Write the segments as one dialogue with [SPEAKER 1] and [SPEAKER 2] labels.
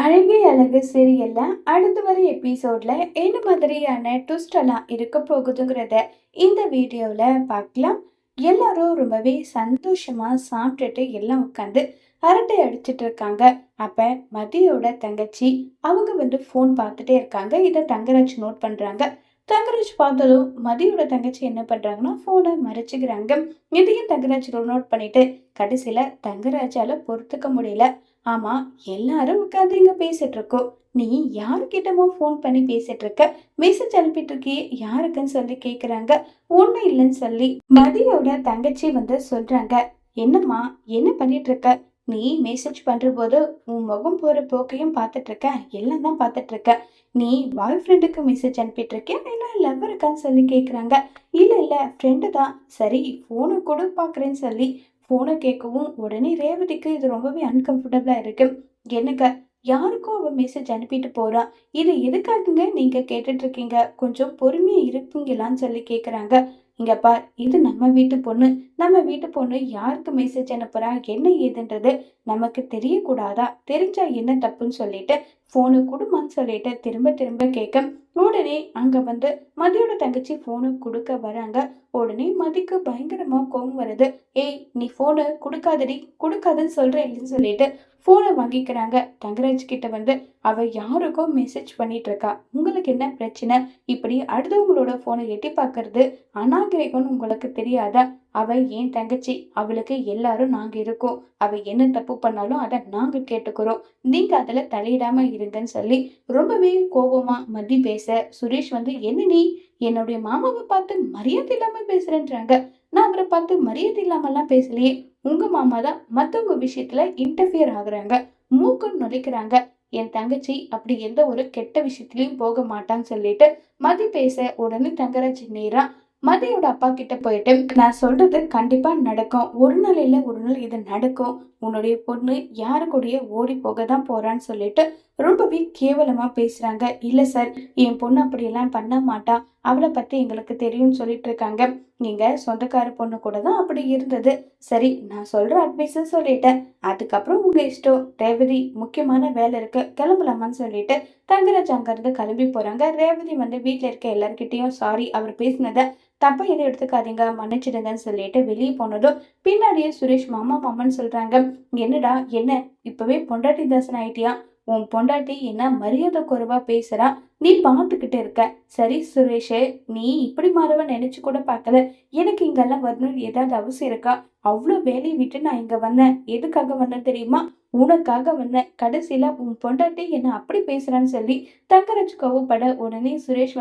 [SPEAKER 1] அழகே அழகு சீரியல்ல அடுத்து வர எபிசோட்ல என்ன மாதிரியான ட்விஸ்ட் எல்லாம் இருக்க போகுதுங்கிறத இந்த வீடியோல பார்க்கலாம். எல்லாரும் ரொம்பவே சந்தோஷமா சாப்பிட்டுட்டு எல்லாம் உட்காந்து அரட்டை அடிச்சிட்டு இருக்காங்க. அப்ப மதியோட தங்கச்சி அவங்க ஃபோன் பார்த்துட்டே இருக்காங்க. இதை தங்கராஜ் நோட் பண்றாங்க. தங்கராஜ் பார்த்ததும் மதியோட தங்கச்சி என்ன பண்றாங்கன்னா போனை மறைச்சுக்கிறாங்க. இதையும் தங்கராஜ் நோட் பண்ணிட்டு கடைசியில தங்கராஜால பொறுத்துக்க முடியல. ஆமா, எல்லாரும் உட்காந்து இங்க பேசிட்டு இருக்கோம். நீ யாருக்கிட்டமோ ஃபோன் பண்ணி பேசிட்டு இருக்க, மெசேஜ் அனுப்பிட்டு இருக்கியே யாருக்குன்னு சொல்லி கேக்குறாங்க. ஒண்ணும் இல்லைன்னு சொல்லி மதியோட தங்கச்சி சொல்றாங்க. என்னம்மா, என்ன பண்ணிட்டு இருக்க? நீ மெசேஜ் பண்ற போது உன் முகம் போற போக்கையும் பார்த்துட்டு இருக்க, எல்லாம் தான் பார்த்துட்டு இருக்க. நீ பாய் ஃப்ரெண்டுக்கு மெசேஜ் அனுப்பிட்டு இருக்கியா இல்ல லவ்வருக்கான்னு சொல்லி கேக்குறாங்க. இல்ல இல்ல ஃப்ரெண்டு தான். சரி போனை கூட பாக்குறேன்னு சொல்லி போனை கேட்கவும் உடனே ரேவதிக்கு இது ரொம்பவே அன்கம்ஃபர்டபுளா இருக்கு. எனக்கு யாருக்கும் அவ மெசேஜ் அனுப்பிட்டு போறா, இது எதுக்காகங்க நீங்க கேட்டுட்டு இருக்கீங்க, கொஞ்சம் பொறுமையா இருப்பீங்களான்னு சொல்லி கேக்குறாங்க. இங்க பார், இது நம்ம வீட்டு பொண்ணு. நம்ம வீட்டு பொண்ணு யாருக்கு மெசேஜ் அனுப்புறா என்ன ஏதுன்றது நமக்கு தெரியக்கூடாதா? தெரிஞ்சா என்ன தப்புன்னு சொல்லிட்டு போனு குடுமான்னு சொல்லிட்டு திரும்ப திரும்ப கேட்க உடனே அங்க மதியோட தங்கச்சி போனு கொடுக்க வராங்க. உடனே மதிக்கு பயங்கரமா கோவம் வருது. ஏய், நீ போனை கொடுக்காதடி, கொடுக்காதன்னு சொல்ற இல்லைன்னு சொல்லிட்டு போனை வாங்கிக்கிறாங்க. தங்கராஜ் கிட்ட அவ யாருக்கோ மெசேஜ் பண்ணிட்டு இருக்கா, உங்களுக்கு என்ன பிரச்சனை? இப்படி அடுத்தவங்களோட போனை எட்டி பாக்குறது அநாகரிகம்னு உங்களுக்கு தெரியாதா? அவ ஏன் தங்கச்சி, அவளுக்கு எல்லாரும் நாங்க இருக்கோம். அவ என்ன தப்பு பண்ணாலும் அதை நாங்க கேட்டுக்கிறோம். நீங்க அதுல தலையிடாம இருங்கன்னு சொல்லி ரொம்பவே கோபமா மதி பேச சுரேஷ் என்ன நீ என்னுடைய மாமாவை பார்த்து மரியாதை இல்லாம பேசுறேன்றாங்க. நான் அவரை பார்த்து மரியாதை இல்லாம எல்லாம் பேசலையே. உங்க மாமா தான் மத்தவங்க விஷயத்துல இன்டர்ஃபியர் ஆகுறாங்க, மூக்கு நுழைக்கிறாங்க. என் தங்கச்சி அப்படி எந்த ஒரு கெட்ட விஷயத்திலயும் போக மாட்டான்னு சொல்லிட்டு மதி பேச உடனே தங்கராஜ் நேரா மதியோட அப்பா கிட்ட போயிட்டு நான் சொல்றது கண்டிப்பா நடக்கும், ஒரு நாள் இல்ல ஒரு நாள் இது நடக்கும். உன்னுடைய பொண்ணு யாரு கூடயே ஓடி போக தான் போறான்னு சொல்லிட்டு ரொம்பவே கேவலமா பேசுறாங்க. இல்ல சார், என் பொண்ணு அப்படியெல்லாம் பண்ண மாட்டா, அவளை பத்தி எங்களுக்கு தெரியும்னு சொல்லிட்டு இருக்காங்க. எங்க சொந்தக்கார பொண்ணு கூட தான் அப்படி இருந்தது. சரி, நான் சொல்ற அட்வைஸ் சொல்லிட்டேன், அதுக்கப்புறம் உங்க இஷ்டம். ரேவதி, முக்கியமான வேலை இருக்கு, கிளம்பலாமான்னு சொல்லிட்டு தங்கராஜ் அங்க இருந்து கிளம்பி போறாங்க. ரேவதி வீட்டுல இருக்க எல்லார்கிட்டயும் சாரி, அவர் பேசினத தப்பா எதுவும் எடுத்துக்காதீங்க, மன்னிச்சிடுங்கன்னு சொல்லிட்டு வெளியே போனதும் பின்னாடியே சுரேஷ் மாமா மாமான்னு சொல்றாங்க. என்னடா என்ன, இப்பவே பொண்டாட்டி தாசன் ஆயிட்டியா? உன் பொண்டாட்டி என்ன மரியாதை குறைவா பேசுறா, நீ பார்த்துக்கிட்டு இருக்க. சரி சுரேஷே, நீ இப்படி மாறுவ நினைச்சு கூட பார்க்கல. எனக்கு இங்கெல்லாம் வரணும்னு ஏதாவது அவசியம் இருக்கா? அவ்வளோ வேலையை விட்டு நான் இங்க வந்தேன். எதுக்காக வந்தேன் தெரியுமா? உனக்காக வந்தேன். கடைசியில உன் பொண்டாட்டி என்ன அப்படி பேசுறான்னு சொல்லி தங்கராஜ் கோவப்பட உடனே சுரேஷ்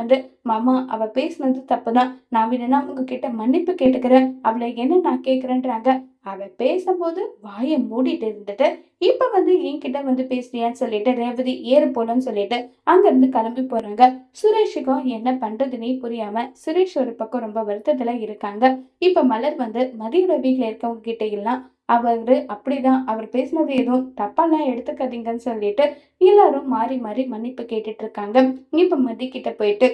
[SPEAKER 1] மாமா, அவ பேசுனது தப்புதான், நான் வேணும்னா உங்ககிட்ட மன்னிப்பு கேட்டுக்கிறேன், அவளை என்ன நான் கேட்கிறேன்றாங்க. அவ பேசும்போது வாயை மூடிட்டு இருந்துட்டு இப்ப என்கிட்ட பேசுறியான்னு சொல்லிட்டு ரேவதி ஏறு போலன்னு சொல்லிட்டு அங்க இருந்து கிளம்பி போறாங்க. சுரேஷுக்கும் என்ன பண்றதுன்னே புரியாம சுரேஷ் ஒரு பக்கம் ரொம்ப வருத்தத்துல இருக்காங்க. இப்ப மலர் மதியோட வீட்டுல இருக்கவங்க கிட்ட எல்லாம் அவரு அப்படிதான், அவர் பேசினது எதுவும் தப்பாலாம் எடுத்துக்காதீங்கன்னு சொல்லிட்டு எல்லாரும் மாறி மாறி மன்னிப்பு கேட்டுட்டு இருக்காங்க. இப்ப மதி கிட்ட போயிட்டு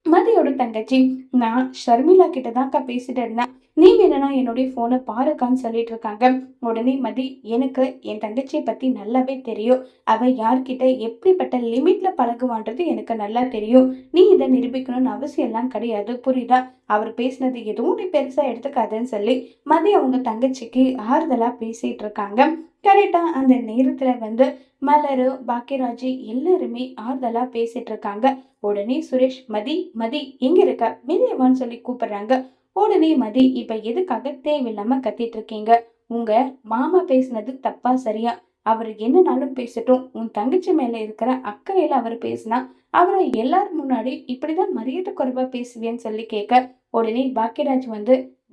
[SPEAKER 1] மதியோட தங்கச்சி, நான் ஷர்மிளா கிட்ட தான்க்கா பேசிட்டு இருந்தேன், நீ வேணும்னா என்னுடைய போனை பாருக்கான்னு சொல்லிட்டு இருக்காங்க. உடனே மதி, எனக்கு என் தங்கச்சியை பத்தி நல்லாவே தெரியும், அவ யார்கிட்ட எப்படிப்பட்ட லிமிட்ல பழகுவான்றது எனக்கு நல்லா தெரியும். நீ இதை நிரூபிக்கணும்னு அவசியம் எல்லாம் கிடையாது, புரியுதா? அவர் பேசினது எதுவும் நீ பெருசா எடுத்துக்காதுன்னு சொல்லி மதி அவங்க தங்கச்சிக்கு ஆறுதலா பேசிட்டு இருக்காங்க. கரெக்டா அந்த நேரத்துல மலரு பாக்கியராஜ் எல்லாருமே ஆறுதலா பேசிட்டு இருக்காங்க. உடனே சுரேஷ், மதி மதி எங்க இருக்க, வெளியவான்னு சொல்லி கூப்பிடுறாங்க. உடனே மதி, இப்ப எதுக்காக தேவையில்லாம கத்திட்டு இருக்கீங்க? உங்க மாமா பேசினது தப்பா சரியா, அவர் என்னனாலும் பேசட்டும், உன் தங்கச்சி மேல இருக்கிற அக்கறையில அவர் பேசினா அவரை எல்லாரும் முன்னாடி இப்படிதான் மரியாதை குறைவா பேசுவேன்னு சொல்லி கேட்க உடனே பாக்கியராஜ்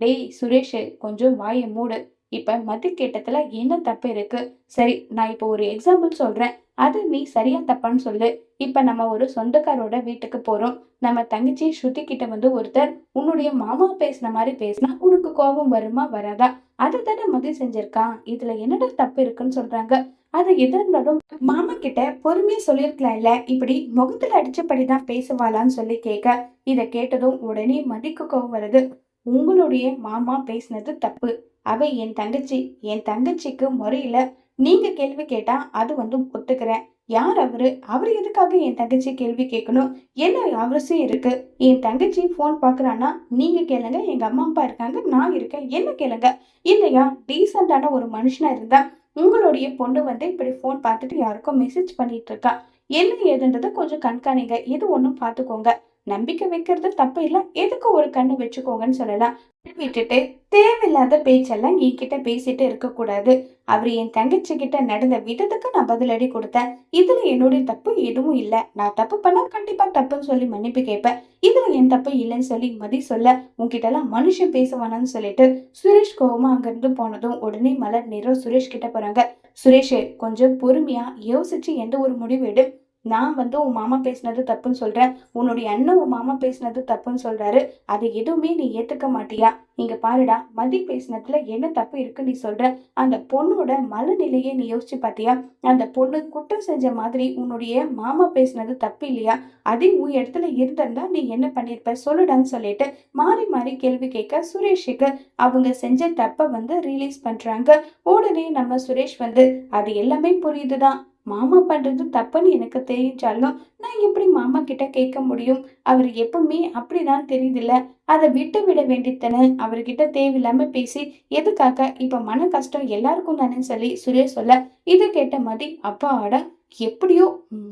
[SPEAKER 1] டேய் சுரேஷ், கொஞ்சம் வாயை மூடு. இப்ப மதி கேட்டதுல என்ன தப்பு இருக்கு? சரி, நான் இப்போ ஒரு எக்ஸாம்பிள் சொல்றேன், அது நீ சரியா தப்பான்னு சொல்லு. இப்ப நம்ம ஒரு சொந்தக்காரோட வீட்டுக்கு போறோம். நம்ம தங்கச்சி ஸ்ருதி கிட்ட ஒருத்தர் உன்னுடைய மாமா பேசின மாதிரி பேசினா உனக்கு கோபம் வருமா வராதா? அதை தானே மதி செஞ்சிருக்கான், இதுல என்னடா தப்பு இருக்குன்னு சொல்றாங்க. அது எது இருந்தாலும் மாமா கிட்ட பொறுமையா சொல்லிருக்கலாம் இல்ல, இப்படி முகத்துல அடிச்சபடிதான் பேசுவாளான்னு சொல்லி கேட்க இத கேட்டதும் உடனே மதிக்கு கோபம் வருது. உங்களுடைய மாமா பேசினது தப்பு, அவ என் தங்கச்சி, என் தங்கச்சிக்கு முறையில நீங்க கேள்வி கேட்டா அது ஒத்துக்கிறேன். யார் அவரு? அவரு எதுக்காக என் தங்கச்சி கேள்வி கேட்கணும்? என்ன அவசியம் இருக்கு? என் தங்கச்சி ஃபோன் பார்க்குறான்னா, நீங்க கேளுங்க. எங்க அம்மா, அப்பா இருக்காங்க. நான் இருக்கேன். என்ன கேளுங்க. இல்லையா? டீசென்ட்டான ஒரு மனுஷனா இருந்தா, உங்களுடைய பொண்ணு வந்து இப்படி ஃபோன் பார்த்துட்டு யாருக்கோ மெசேஜ் பண்ணிட்டு இருக்கா. என்ன ஏதுன்றத கொஞ்சம் கண்காணிங்க. எது ஒண்ணும் பார்த்துக்கோங்க. நம்பிக்கை வைக்கிறது தப்பு இல்ல. எதுக்கு ஒரு கண்ணு வச்சுக்கோங்கன்னு சொல்லலாம். விட்டுட்டு தேவையில்லாத பேச்செல்லாம் என்கிட்ட பேசிட்டு இருக்கக்கூடாது. அவரு என் தங்கச்சி கிட்ட நடந்த விதத்துக்கு நான் பதிலடி குடுத்தேன். இதுல என்னுடைய தப்பு எதுவும் இல்ல. நான் தப்பு பண்ணா கண்டிப்பா தப்புன்னு சொல்லி மன்னிப்பு கேட்பேன். இதுல என் தப்பு இல்லன்னு சொல்லி மதி சொல்ல, உன்கிட்டலாம் மனுஷன் பேசுவானான்னு சொல்லிட்டு சுரேஷ் கோவமா அங்கிருந்து போனதும் உடனே மலர் நேரா சுரேஷ் கிட்ட போறாங்க. சுரேஷ் கொஞ்சம் பொறுமையா யோசிச்சு எந்த ஒரு முடிவு எடு. நான் வந்து உன் மாமா பேசினது தப்புன்னு சொல்றேன். உன்னுடைய அண்ணன் உன் மாமா பேசினது தப்புன்னு சொல்றாரு. அது எதுவுமே நீ ஏத்துக்க மாட்டியா? இங்க பாருடா, மதி பேசினதுல என்ன தப்பு இருக்கு நீ சொல்ற? அந்த பொண்ணோட மனநிலையை நீ யோசிச்சு பாத்தியா? அந்த பொண்ணு குற்றம் செஞ்ச மாதிரி உன்னுடைய மாமா பேசினது தப்பு இல்லையா? அதே உன் இடத்துல இருந்திருந்தா நீ என்ன பண்ணிருப்ப சொல்லுடான்னு சொல்லிட்டு மாறி மாறி கேள்வி கேட்க சுரேஷுக்கு அவங்க செஞ்ச தப்ப வந்து ரிலீஸ் பண்றாங்க. உடனே நம்ம சுரேஷ் வந்து அது எல்லாமே புரியுதுதான். மாமா பண்றது தப்புன்னு எனக்கு தெரிஞ்சாலும் நான் எப்படி மாமா கிட்ட கேட்க முடியும்? அவர் எப்பவுமே அப்படிதான் தெரியுதுல்ல. அத விட்டு விட வேண்டியதுதானே. அவர்கிட்ட தேவையில்லாம பேசி எதுக்காக? இப்ப மன கஷ்டம் எல்லாருக்கும் தானேன்னு சொல்லி சுரேஷ் சொல்ல, இத கேட்ட மதி அப்பாடா! எப்படியோ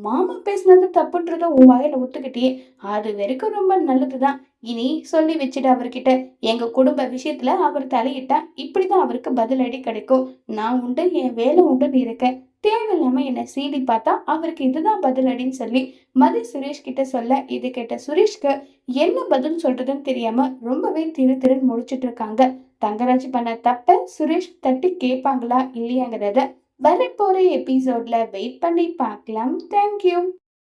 [SPEAKER 1] மாமா பேசினது தப்புன்றத உன் வாயில ஒத்துக்கிட்டியே. அது வரைக்கும் ரொம்ப நல்லதுதான். இனி சொல்லி வச்சுடு அவர்கிட்ட. எங்க குடும்ப விஷயத்துல அவர் தலையிட்டா இப்படிதான் அவருக்கு பதிலடி கிடைக்கும். நான் உண்டு, என் வேலை உண்டுன்னு இருக்கேன். தேவையில்லாம என்ன சீண்டி பார்த்தா அவருக்கு இதுதான் பதிலடின்னு சொல்லி மதி சுரேஷ் கிட்ட சொல்ல, இது கேட்ட சுரேஷ்க்கு என்ன பதில் சொல்றதுன்னு தெரியாம ரொம்பவே திரு திருன்னு முழிச்சிட்டு இருக்காங்க. தங்கராஜ் பண்ண தப்ப சுரேஷ் தட்டி கேட்பாங்களா இல்லையாங்கிறத வரப்போற எபிசோட்ல வெயிட் பண்ணி பார்க்கலாம். தேங்க்யூ.